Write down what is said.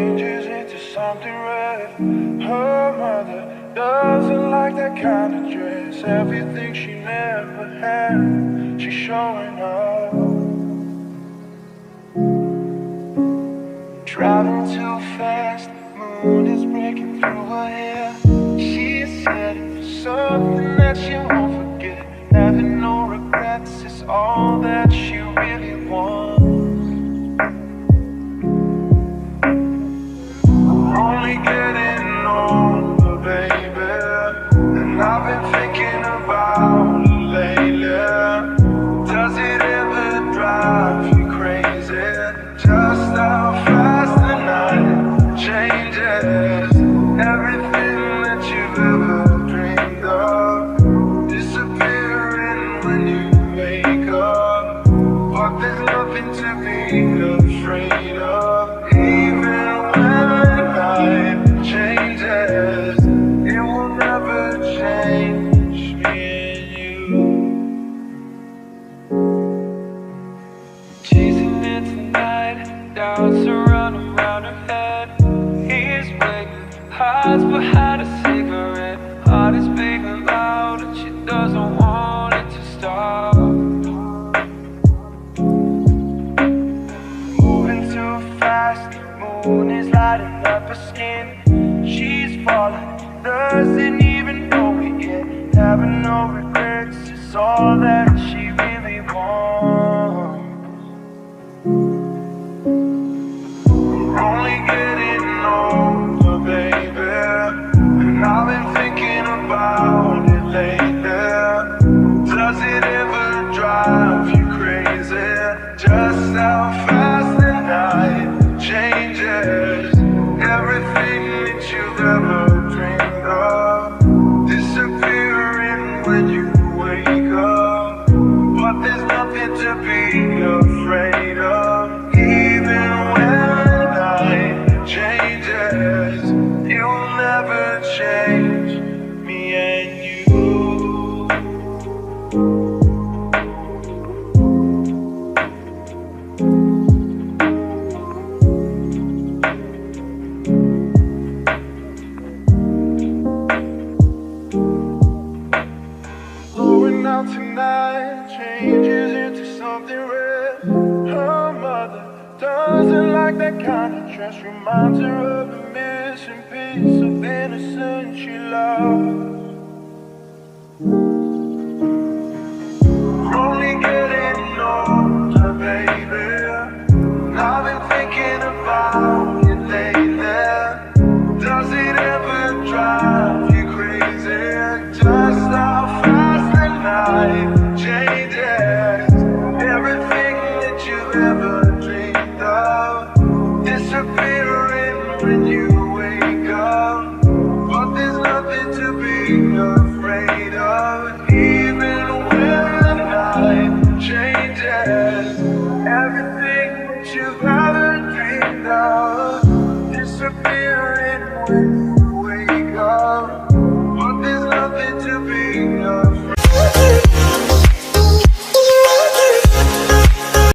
changes into something red. Her mother doesn't like that kind of dress. Everything she never had, she's showing up. Driving too fast, moon is breaking through her hair. She's heading for something that she won't forget. Having no regrets is all that she really wants. Only getting older, baby, and I've been thinking about it lately. Does it ever drive you crazy? Just how fast the night changes. Everything that you've ever dreamed of disappearing when you wake up. But there's nothing to be afraid of. Even changes, it will never change me and you. Chasing it tonight, doubts around her head. He's waiting, hides behind a cigarette. Heart is beating loud and she doesn't want it to stop. Moving too fast, moon is lighting up her skin. She's falling, doesn't even know it yet. Having no regrets is all that she really wants. We're only getting older, baby, and I've been thinking about it lately. Does it ever drive you crazy? Just how fast the night changes. Everything that you've ever dreamed of disappearing when you wake up. But there's nothing to be afraid of. Even when the night changes, it will never change me and you. Tonight changes into something red. Her mother doesn't like that kind of dress. Reminds her of a missing piece of innocence she loves.